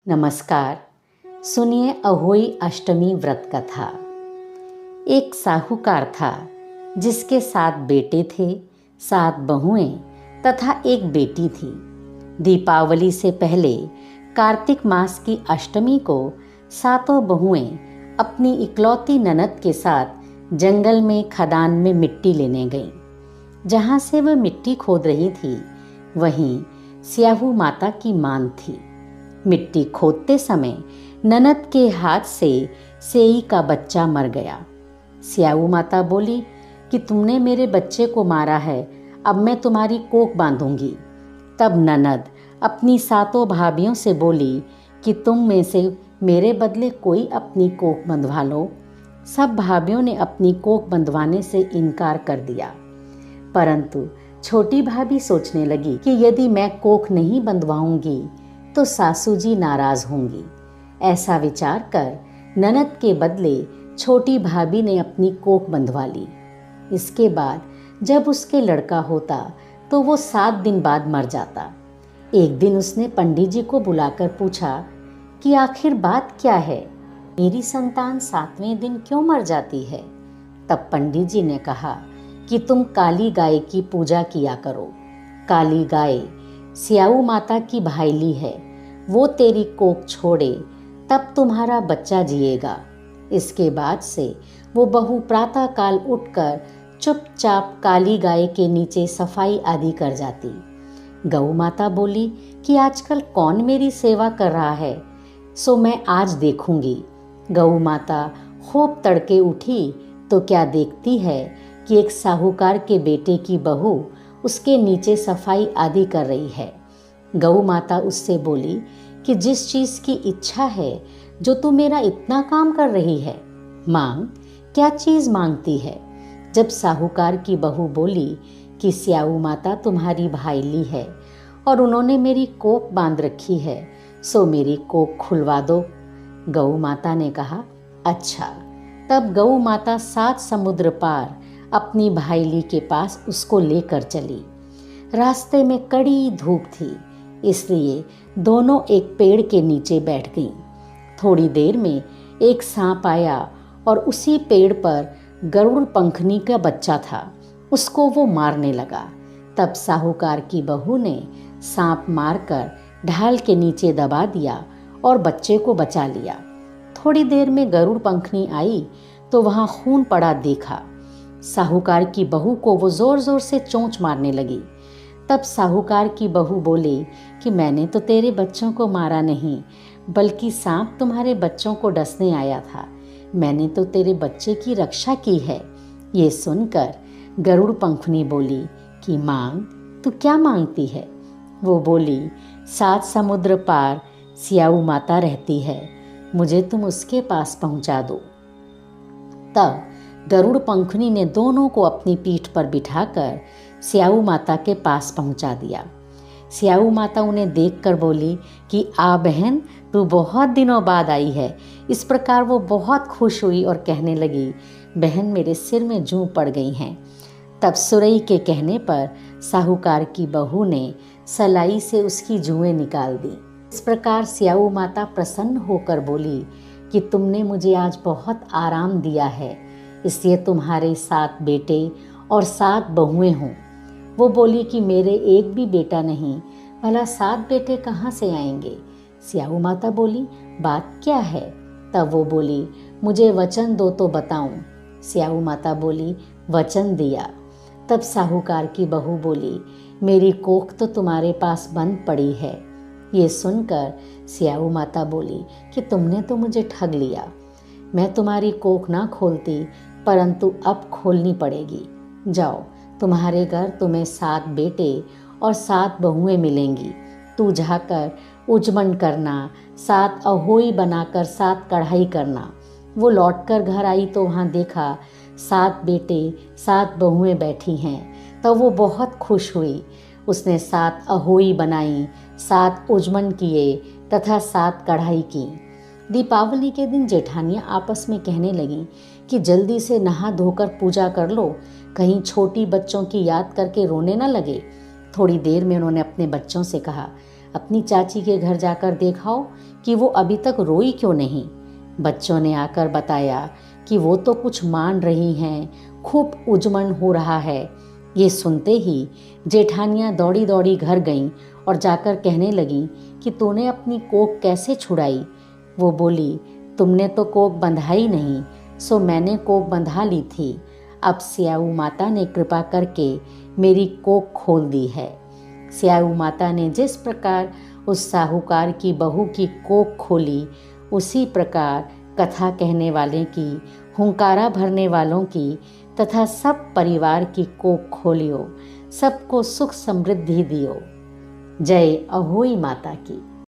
नमस्कार। सुनिए अहोई अष्टमी व्रत कथा। एक साहूकार था जिसके 7 बेटे थे, 7 बहुएं तथा एक बेटी थी। दीपावली से पहले कार्तिक मास की अष्टमी को सातों बहुएं अपनी इकलौती ननद के साथ जंगल में खदान में मिट्टी लेने गईं। जहाँ से वह मिट्टी खोद रही थी वहीं स्याहू माता की मान थी। मिट्टी खोदते समय ननद के हाथ से सेई का बच्चा मर गया। स्याहू माता बोली कि तुमने मेरे बच्चे को मारा है, अब मैं तुम्हारी कोख बांधूंगी। तब ननद अपनी सातों भाभियों से बोली कि तुम में से मेरे बदले कोई अपनी कोख बंधवा लो। सब भाभियों ने अपनी कोख बंधवाने से इनकार कर दिया, परंतु छोटी भाभी सोचने लगी कि यदि मैं कोख नहीं बंधवाऊंगी तो सासू जी नाराज होंगी। ऐसा विचार कर ननद के बदले छोटी भाभी ने अपनी कोख बंधवा ली। इसके बाद जब उसके लड़का होता तो वो 7 दिन बाद मर जाता। एक दिन उसने पंडित जी को बुलाकर पूछा कि आखिर बात क्या है, मेरी संतान 7वें दिन क्यों मर जाती है। तब पंडित जी ने कहा कि तुम काली गाय की पूजा किया करो। काली गाय स्याहू माता की भाईली है, वो तेरी कोख छोड़े तब तुम्हारा बच्चा जिएगा। इसके बाद से वो बहू प्रातः काल उठकर चुपचाप काली गाय के नीचे सफाई आदि कर जाती। गौ माता बोली कि आजकल कौन मेरी सेवा कर रहा है, सो मैं आज देखूंगी। गौ माता खूब तड़के उठी तो क्या देखती है कि एक साहूकार के बेटे की बहू उसके नीचे सफाई आदि कर रही है। गौ माता उससे बोली कि जिस चीज़ की इच्छा है, जो तू मेरा इतना काम कर रही है, मांग। क्या चीज़ मांगती है। जब साहूकार की बहू बोली कि स्याहू माता तुम्हारी भाईली है और उन्होंने मेरी कोख बांध रखी है, सो मेरी कोख खुलवा दो। गौ माता ने कहा अच्छा। तब गौ माता 7 समुद्र पार अपनी भाईली के पास उसको लेकर चली। रास्ते में कड़ी धूप थी, इसलिए दोनों एक पेड़ के नीचे बैठ गईं। थोड़ी देर में एक सांप आया और उसी पेड़ पर गरुड़ पंखनी का बच्चा था, उसको वो मारने लगा। तब साहूकार की बहू ने सांप मारकर ढाल के नीचे दबा दिया और बच्चे को बचा लिया। थोड़ी देर में गरुड़ पंखनी आई तो वहाँ खून पड़ा देखा। साहूकार की बहू को वो जोर जोर से चोंच मारने लगी। तब साहूकार की बहू बोली कि मैंने तो तेरे बच्चों को मारा नहीं, बल्कि सांप तुम्हारे बच्चों को डसने आया था। मैंने तो तेरे बच्चे की रक्षा की है। ये सुनकर गरुड़ पंखनी बोली कि मांग, तू क्या मांगती है। वो बोली 7 समुद्र पार स्याहू माता रहती है, मुझे तुम उसके पास पहुंचा दो। तब गरुड़ पंखनी ने दोनों को अपनी पीठ पर बिठाकर स्याहू माता के पास पहुंचा दिया। स्याहू माता उन्हें देखकर बोली कि आ बहन, तू बहुत दिनों बाद आई है। इस प्रकार वो बहुत खुश हुई और कहने लगी, बहन मेरे सिर में जूं पड़ गई हैं। तब सुरई के कहने पर साहूकार की बहू ने सलाई से उसकी जुएं निकाल दी। इस प्रकार स्याहू माता प्रसन्न होकर बोली कि तुमने मुझे आज बहुत आराम दिया है, इसलिए तुम्हारे 7 बेटे और 7 बहुएं हों। वो बोली कि मेरे एक भी बेटा नहीं, भला 7 बेटे कहाँ से आएंगे। स्याहू माता बोली बात क्या है। तब वो बोली मुझे वचन दो तो बताऊं। स्याहू माता बोली वचन दिया। तब साहूकार की बहू बोली मेरी कोख तो तुम्हारे पास बंद पड़ी है। ये सुनकर स्याहू माता बोली कि तुमने तो मुझे ठग लिया। मैं तुम्हारी कोख ना खोलती, परंतु अब खोलनी पड़ेगी। जाओ, तुम्हारे घर तुम्हें 7 बेटे और 7 बहुएं मिलेंगी। तू जाकर उजमन करना, 7 अहोई बनाकर 7 कढ़ाई करना। वो लौटकर घर आई तो वहाँ देखा 7 बेटे 7 बहुएं बैठी हैं। तब वो बहुत खुश हुई। उसने 7 अहोई बनाई, 7 उजमन किए तथा 7 कढ़ाई की। दीपावली के दिन जेठानियाँ आपस में कहने लगीं कि जल्दी से नहा धोकर पूजा कर लो, कहीं छोटी बच्चों की याद करके रोने न लगे। थोड़ी देर में उन्होंने अपने बच्चों से कहा, अपनी चाची के घर जाकर देखाओ कि वो अभी तक रोई क्यों नहीं। बच्चों ने आकर बताया कि वो तो कुछ मान रही हैं, खूब उजमन हो रहा है। ये सुनते ही जेठानियाँ दौड़ी दौड़ी घर गईं और जाकर कहने लगीं कि तूने अपनी कोख कैसे छुड़ाई। वो बोली, तुमने तो कोख बंधाई नहीं, सो मैंने कोख बंधा ली थी। अब स्याऊ माता ने कृपा करके मेरी कोख खोल दी है। स्याऊ माता ने जिस प्रकार उस साहूकार की बहू की कोख खोली, उसी प्रकार कथा कहने वाले की, हुंकारा भरने वालों की तथा सब परिवार की कोख खोलियो, सबको सुख समृद्धि दियो। जय अहोई माता की।